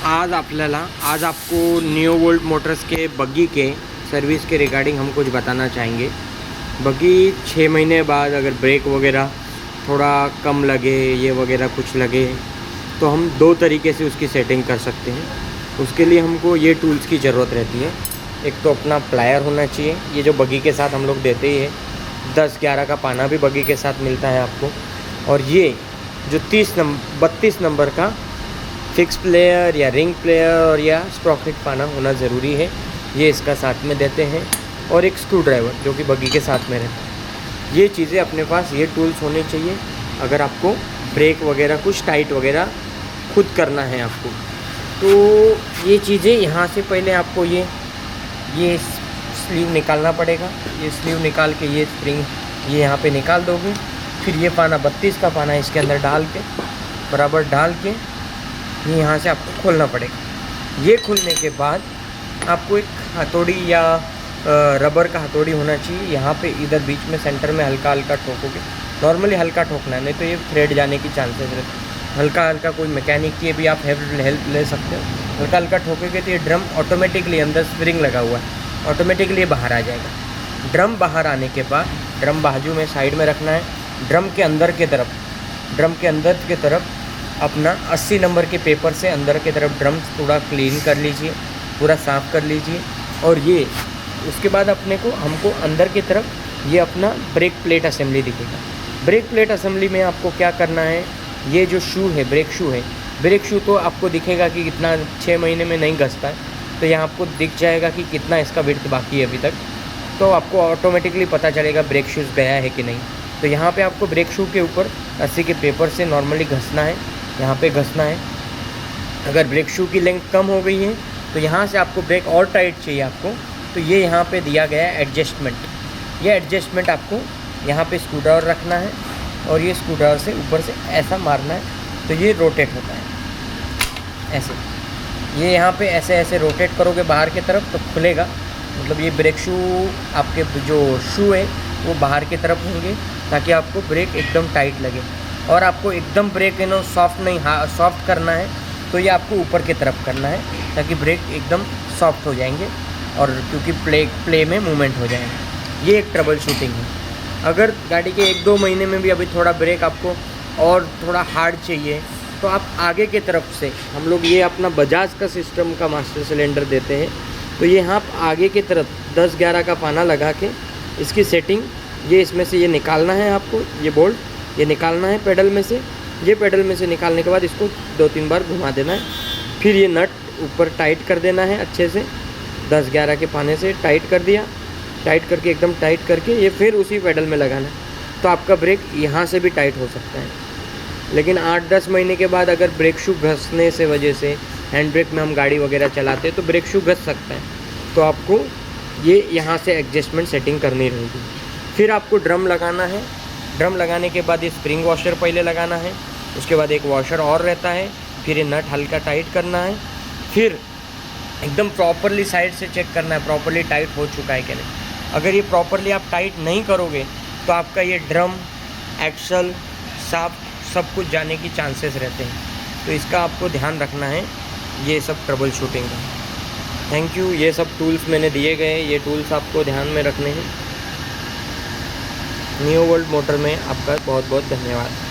आज आपको new volt Motors के बग्गी के सर्विस के रिगार्डिंग हम कुछ बताना चाहेंगे। बग्गी 6 महीने बाद अगर ब्रेक वगैरह थोड़ा कम लगे, ये वगैरह कुछ लगे, तो हम 2 तरीके से उसकी सेटिंग कर सकते हैं। उसके लिए हमको ये टूल्स की ज़रूरत रहती है। एक तो अपना प्लायर होना चाहिए, ये जो बग्गी के साथ हम लोग देते ही है। 10-11 का पाना भी बग्गी के साथ मिलता है आपको। और ये जो 32 नंबर का फिक्स प्लेयर या रिंग प्लेयर या स्प्रॉकेट पाना होना ज़रूरी है, ये इसका साथ में देते हैं। और एक स्क्रू ड्राइवर जो कि बग्गी के साथ में रहता है। ये चीज़ें अपने पास, ये टूल्स होने चाहिए अगर आपको ब्रेक वगैरह कुछ टाइट वगैरह खुद करना है आपको। तो ये चीज़ें यहाँ से पहले आपको ये स्लीव निकालना पड़ेगा। ये स्लीव निकाल के ये स्प्रिंग ये यहाँ पे निकाल दोगे। फिर ये पाना 32 का पाना इसके अंदर डाल के बराबर डाल के ये यहाँ से आपको खोलना पड़ेगा। ये खोलने के बाद आपको एक हथौड़ी या रबर का हथौड़ी होना चाहिए। यहाँ पे इधर बीच में सेंटर में हल्का हल्का ठोकोगे। नॉर्मली हल्का ठोकना है, नहीं तो ये थ्रेड जाने की चांसेस रहते हैं। हल्का हल्का कोई मैकेनिक की भी आप हेल्प ले सकते हो। हल्का हल्का ठोकोगे तो ये ड्रम ऑटोमेटिकली, अंदर स्प्रिंग लगा हुआ है, ऑटोमेटिकली बाहर आ जाएगा। ड्रम बाहर आने के बाद ड्रम बाजू में साइड में रखना है। ड्रम के अंदर की तरफ अपना 80 नंबर के पेपर से अंदर की तरफ ड्रम थोड़ा क्लीन कर लीजिए, पूरा साफ़ कर लीजिए। और ये उसके बाद हमको अंदर की तरफ ये अपना ब्रेक प्लेट असेंबली दिखेगा। ब्रेक प्लेट असेंबली में आपको क्या करना है, ये जो शू है, ब्रेक शू तो आपको दिखेगा कि कितना 6 महीने में नहीं घसता है, तो यहाँ आपको दिख जाएगा कि कितना इसका विड्थ बाकी है अभी तक। तो आपको ऑटोमेटिकली पता चलेगा ब्रेक शूज़ गया है कि नहीं। तो यहाँ पे आपको ब्रेक शू के ऊपर 80 के पेपर से नॉर्मली घसना है, यहाँ पे घसना है। अगर ब्रेक शू की लेंथ कम हो गई है तो यहाँ से आपको ब्रेक और टाइट चाहिए आपको, तो ये यहाँ पे दिया गया है एडजस्टमेंट। ये एडजस्टमेंट आपको यहाँ पे स्क्रू ड्राइवर रखना है और ये स्क्रू ड्राइवर से ऊपर से ऐसा मारना है, तो ये रोटेट होता है ऐसे। ये यहाँ पे ऐसे रोटेट करोगे बाहर की तरफ तो खुलेगा। मतलब ये ब्रेक शू, आपके जो शू है वो बाहर की तरफ होंगे ताकि आपको ब्रेक एकदम टाइट लगे। और आपको एकदम ब्रेक सॉफ्ट नहीं, सॉफ्ट करना है तो ये आपको ऊपर की तरफ करना है ताकि ब्रेक एकदम सॉफ्ट हो जाएंगे और क्योंकि प्ले में मूवमेंट हो जाएगा। ये एक ट्रबल शूटिंग है। अगर गाड़ी के 1-2 महीने में भी अभी थोड़ा ब्रेक आपको और थोड़ा हार्ड चाहिए तो आप आगे की तरफ से, हम लोग ये अपना बजाज का सिस्टम का मास्टर सिलेंडर देते हैं, तो ये आप आगे की तरफ 10-11 का पाना लगा के इसकी सेटिंग, ये इसमें से ये निकालना है आपको, ये बोल्ट ये निकालना है पेडल में से। ये पेडल में से निकालने के बाद इसको 2-3 बार घुमा देना है। फिर ये नट ऊपर टाइट कर देना है अच्छे से, 10-11 के पाने से टाइट कर दिया, टाइट करके एकदम टाइट करके ये फिर उसी पेडल में लगाना है। तो आपका ब्रेक यहाँ से भी टाइट हो सकता है। लेकिन 8-10 महीने के बाद अगर ब्रेक शू घसने से वजह से, हैंड ब्रेक में हम गाड़ी वगैरह चलाते हैं तो ब्रेक शू घस सकता है, तो आपको ये यहाँ से एडजस्टमेंट सेटिंग करनी रहेगी। फिर आपको ड्रम लगाना है। ड्रम लगाने के बाद ये स्प्रिंग वॉशर पहले लगाना है, उसके बाद एक वॉशर और रहता है। फिर ये नट हल्का टाइट करना है। फिर एकदम प्रॉपरली साइड से चेक करना है प्रॉपरली टाइट हो चुका है कि नहीं। अगर ये प्रॉपरली आप टाइट नहीं करोगे तो आपका ये ड्रम, एक्सल, शाफ्ट सब कुछ जाने की चांसेस रहते हैं। तो इसका आपको ध्यान रखना है, ये सब ट्रबल शूटिंग का। Thank you. ये सब टूल्स मैंने दिए गए, ये टूल्स आपको ध्यान में रखने हैं। न्यू वर्ल्ड मोटर में आपका बहुत बहुत धन्यवाद।